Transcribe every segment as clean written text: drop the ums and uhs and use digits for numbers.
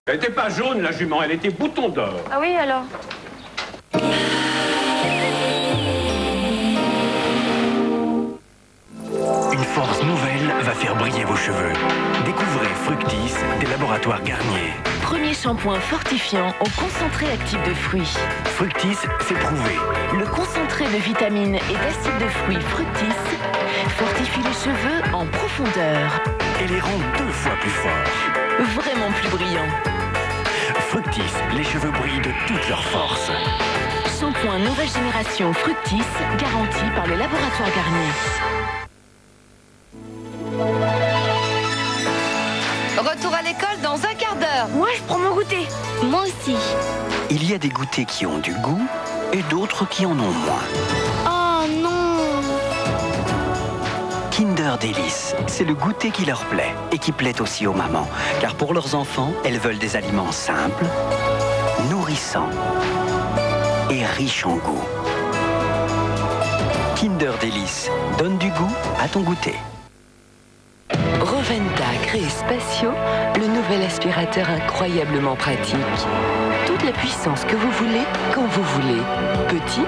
Elle était pas jaune, la jument, elle était bouton d'or. Ah oui, alors? Une force nouvelle va faire briller vos cheveux. Découvrez Fructis des laboratoires Garnier. Premier shampoing fortifiant au concentré actif de fruits. Fructis, c'est prouvé. Le concentré de vitamines et d'acide de fruits Fructis fortifie les cheveux en profondeur. Et les rend 2 fois plus forts. Vraiment plus brillants. Fructis, les cheveux brillent de toute leur force. Shampoing nouvelle génération Fructis, garanti par le laboratoire Garnier. Retour à l'école dans un quart d'heure. Moi, je prends mon goûter. Moi aussi. Il y a des goûters qui ont du goût et d'autres qui en ont moins. Oh non! Kinder Délice, c'est le goûter qui leur plaît et qui plaît aussi aux mamans. Car pour leurs enfants, elles veulent des aliments simples, nourrissants et riches en goût. Kinder Délice, donne du goût à ton goûter. Roventa crée Spatio, le nouvel aspirateur incroyablement pratique. Toute la puissance que vous voulez, quand vous voulez. Petit,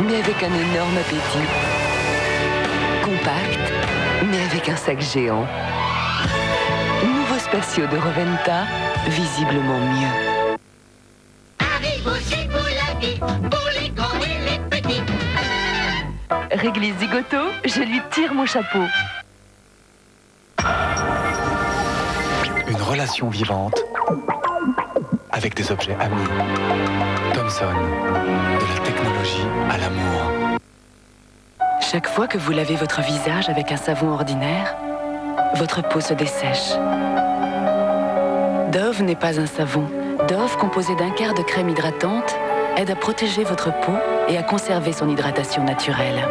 mais avec un énorme appétit. Compact, mais avec un sac géant. Nouveau Spatio de Roventa, visiblement mieux. Arrive aussi pour la vie, pour les grands et les petits. Réglisse Zigoto, je lui tire mon chapeau. Une relation vivante avec des objets amis. Thomson, de la technologie à l'amour. Chaque fois que vous lavez votre visage avec un savon ordinaire, votre peau se dessèche. Dove n'est pas un savon. Dove, composé d'un quart de crème hydratante, aide à protéger votre peau et à conserver son hydratation naturelle.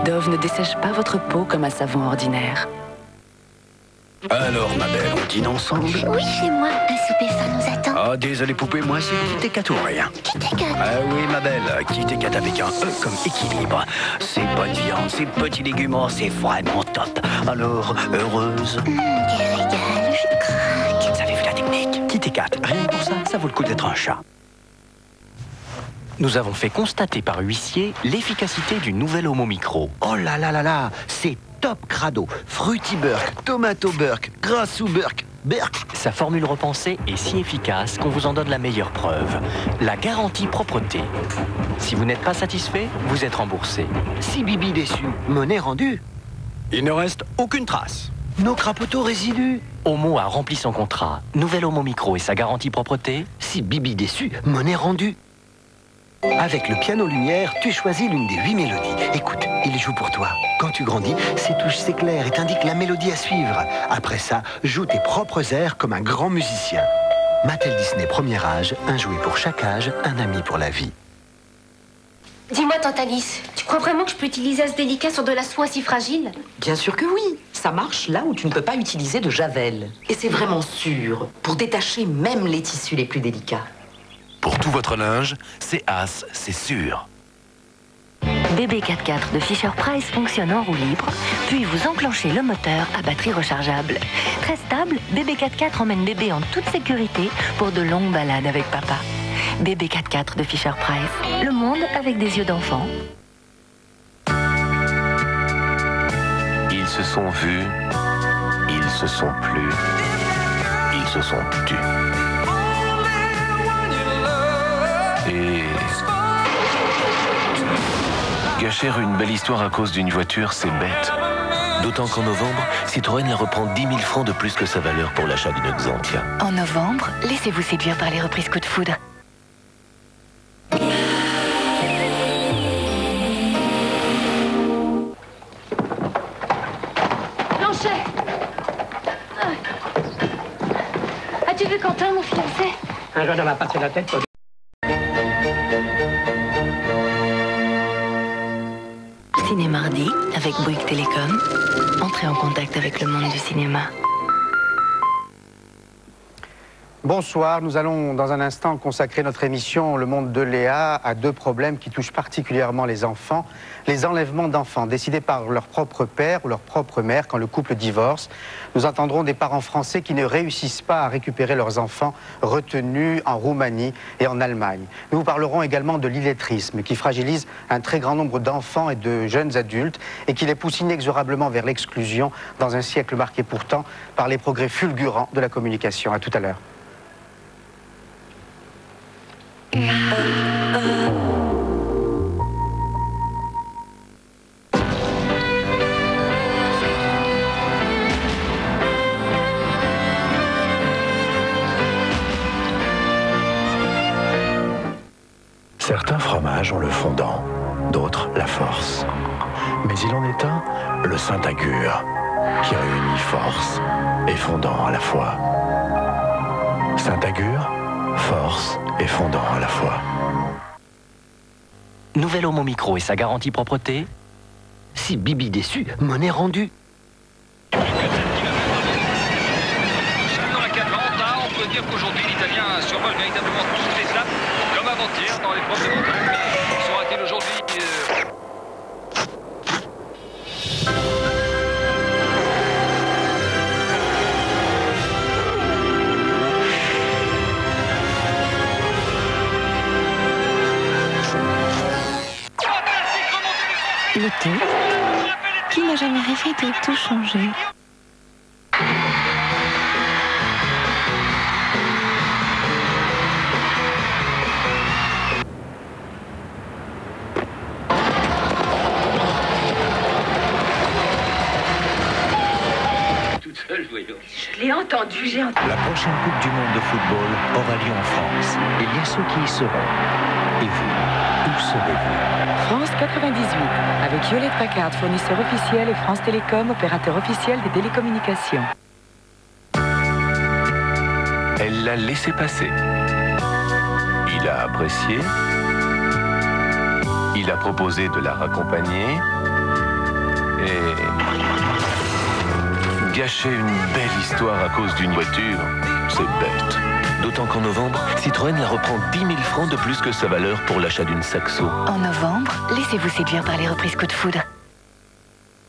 Dove ne dessèche pas votre peau comme un savon ordinaire. Alors, ma belle, on dîne ensemble? Oui, chez moi, un souper fin nous attend. Ah, désolé, poupée, moi, c'est Kit Kat ou rien. Kit Kat. Ah oui, ma belle, Kit Kat avec un E comme équilibre. C'est bonne viande, c'est petits légumes, c'est vraiment top. Alors, heureuse? Quel régal, je craque. Vous avez vu la technique? Kit Kat, rien que pour ça, ça vaut le coup d'être un chat. Nous avons fait constater par huissier l'efficacité du nouvel Homo Micro. Oh là là là là, c'est top crado. Fruity Burk, Tomato Burk, Grassou Burk, Burk. Sa formule repensée est si efficace qu'on vous en donne la meilleure preuve. La garantie propreté. Si vous n'êtes pas satisfait, vous êtes remboursé. Si Bibi déçu, monnaie rendue. Il ne reste aucune trace. Nos crapoteaux résidus. Homo a rempli son contrat. Nouvel Homo Micro et sa garantie propreté. Si Bibi déçu, monnaie rendue. Avec le piano lumière, tu choisis l'une des 8 mélodies. Écoute, il joue pour toi. Quand tu grandis, ses touches s'éclairent et t'indiquent la mélodie à suivre. Après ça, joue tes propres airs comme un grand musicien. Mattel Disney premier âge, un jouet pour chaque âge, un ami pour la vie. Dis-moi, tante Alice, tu crois vraiment que je peux utiliser ce délicat sur de la soie si fragile? Bien sûr que oui. Ça marche là où tu ne peux pas utiliser de javel. Et c'est vraiment sûr, pour détacher même les tissus les plus délicats. Pour tout votre linge, c'est As, c'est sûr. BB44 de Fisher-Price fonctionne en roue libre, puis vous enclenchez le moteur à batterie rechargeable. Très stable, BB44 emmène bébé en toute sécurité pour de longues balades avec papa. BB44 de Fisher-Price, le monde avec des yeux d'enfant. Ils se sont vus, ils se sont plus, ils se sont tus. Et gâcher une belle histoire à cause d'une voiture, c'est bête. D'autant qu'en novembre, Citroën la reprend 10 000 francs de plus que sa valeur pour l'achat d'une Xantia. En novembre, laissez-vous séduire par les reprises coup de foudre. Blanchet. As-tu vu Quentin, mon fiancé? Un jour, on m'a passé la tête pour... Ciné-Mardi avec Bouygues Télécom. Entrez en contact avec le monde du cinéma. Bonsoir, nous allons dans un instant consacrer notre émission Le Monde de Léa à deux problèmes qui touchent particulièrement les enfants. Les enlèvements d'enfants décidés par leur propre père ou leur propre mère quand le couple divorce. Nous entendrons des parents français qui ne réussissent pas à récupérer leurs enfants retenus en Roumanie et en Allemagne. Nous vous parlerons également de l'illettrisme qui fragilise un très grand nombre d'enfants et de jeunes adultes et qui les pousse inexorablement vers l'exclusion dans un siècle marqué pourtant par les progrès fulgurants de la communication. À tout à l'heure. Certains fromages ont le fondant, d'autres la force. Mais il en est un, le Saint-Agur, qui réunit force et fondant à la fois. Saint-Agur, force et fondant à la fois. Nouvel homme au micro et sa garantie propreté. Si Bibi déçu, monnaie rendue. Dans la Catlanta, on peut dire qu'aujourd'hui l'Italien survole véritablement toutes les étapes, comme avant-hier dans l'épreuve de montagne. Mais sera-t-il aujourd'hui L'été, qui n'a jamais rêvé de tout changer? Toute seule, voyons. Je l'ai entendu, j'ai entendu. La prochaine Coupe du Monde de football aura lieu en France. Il y a ceux qui y seront. Et vous, où serez-vous? France 98, avec Hewlett Packard, fournisseur officiel, et France Télécom, opérateur officiel des télécommunications. Elle l'a laissé passer. Il a apprécié. Il a proposé de la raccompagner. Et gâcher une belle histoire à cause d'une voiture, c'est bête. D'autant qu'en novembre, Citroën la reprend 10 000 francs de plus que sa valeur pour l'achat d'une Saxo. En novembre, laissez-vous séduire par les reprises Coup de Foudre.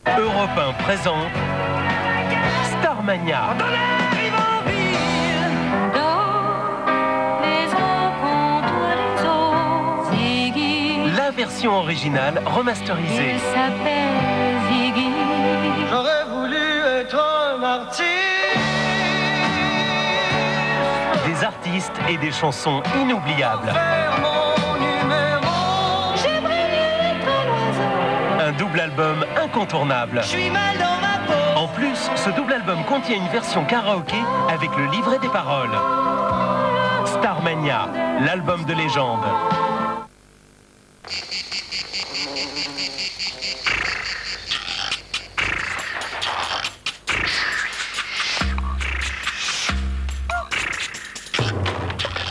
Europe 1 présente Starmania. La version originale remasterisée. Il s'appelle Ziggy. J'aurais voulu être un martyr. Des artistes et des chansons inoubliables. Un double album incontournable. Je suis mal dans ma peau. En plus, ce double album contient une version karaoké avec le livret des paroles. Starmania, l'album de légende.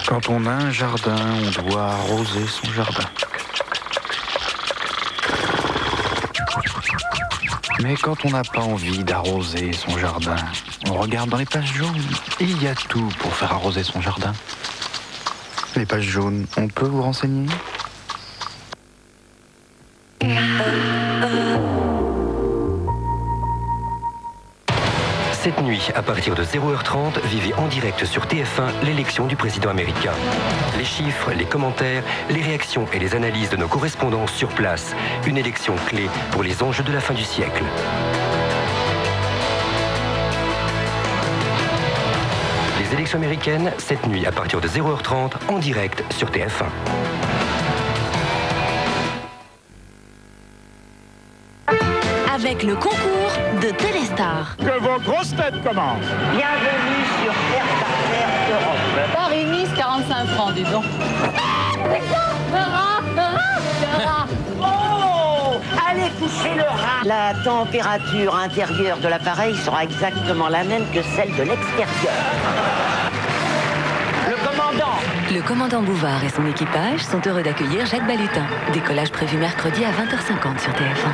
Quand on a un jardin, on doit arroser son jardin. Mais quand on n'a pas envie d'arroser son jardin, on regarde dans les pages jaunes. Il y a tout pour faire arroser son jardin. Les pages jaunes, on peut vous renseigner ? Cette nuit, à partir de 0h30, vivez en direct sur TF1 l'élection du président américain. Les chiffres, les commentaires, les réactions et les analyses de nos correspondants sur place. Une élection clé pour les enjeux de la fin du siècle. Les élections américaines, cette nuit, à partir de 0h30, en direct sur TF1. Avec le concours de Téléstar. Que vos grosses têtes commencent. Bienvenue sur Terre par Terre Europe. Paris-Nice, 45 francs, dis donc. Oh! Allez coucher le rat. La température intérieure de l'appareil sera exactement la même que celle de l'extérieur. Le commandant. Le commandant Bouvard et son équipage sont heureux d'accueillir Jacques Balutin. Décollage prévu mercredi à 20h50 sur TF1.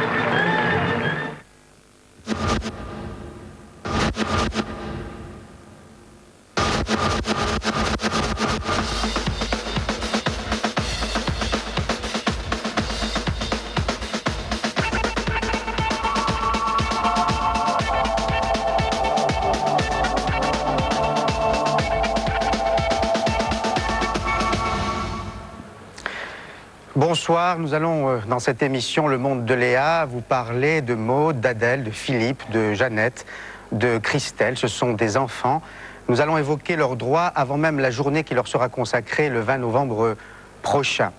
Bonsoir, nous allons dans cette émission Le Monde de Léa vous parler de Maud, d'Adèle, de Philippe, de Jeannette, de Christelle. Ce sont des enfants. Nous allons évoquer leurs droits avant même la journée qui leur sera consacrée le 20 novembre prochain.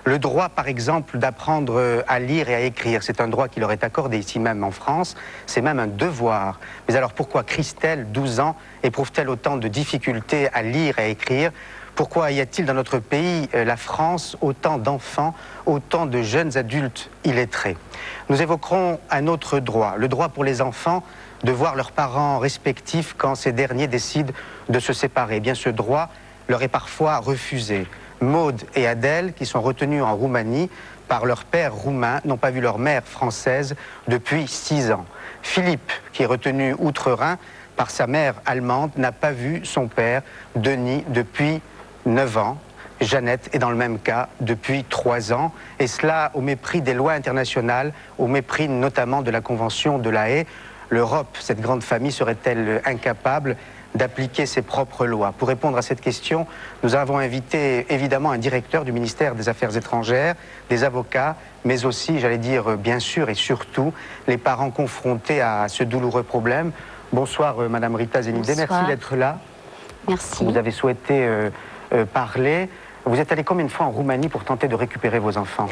Le droit, par exemple, d'apprendre à lire et à écrire, c'est un droit qui leur est accordé ici même en France. C'est même un devoir. Mais alors pourquoi Christelle, 12 ans, éprouve-t-elle autant de difficultés à lire et à écrire ? Pourquoi y a-t-il dans notre pays, la France, autant d'enfants, autant de jeunes adultes illettrés? Nous évoquerons un autre droit, le droit pour les enfants de voir leurs parents respectifs quand ces derniers décident de se séparer. Eh bien, ce droit leur est parfois refusé. Maud et Adèle, qui sont retenus en Roumanie par leur père roumain, n'ont pas vu leur mère française depuis 6 ans. Philippe, qui est retenu outre-Rhin par sa mère allemande, n'a pas vu son père, Denis, depuis 9 ans. Jeannette est dans le même cas depuis 3 ans, et cela au mépris des lois internationales, au mépris notamment de la Convention de La Haye. L'Europe, cette grande famille, serait-elle incapable d'appliquer ses propres lois? Pour répondre à cette question, nous avons invité évidemment un directeur du ministère des Affaires étrangères, des avocats, mais aussi, j'allais dire, bien sûr et surtout, les parents confrontés à ce douloureux problème. Bonsoir, Madame Rita Zenidé, merci d'être là. Merci. Vous avez souhaité parler. Vous êtes allé combien de fois en Roumanie pour tenter de récupérer vos enfants?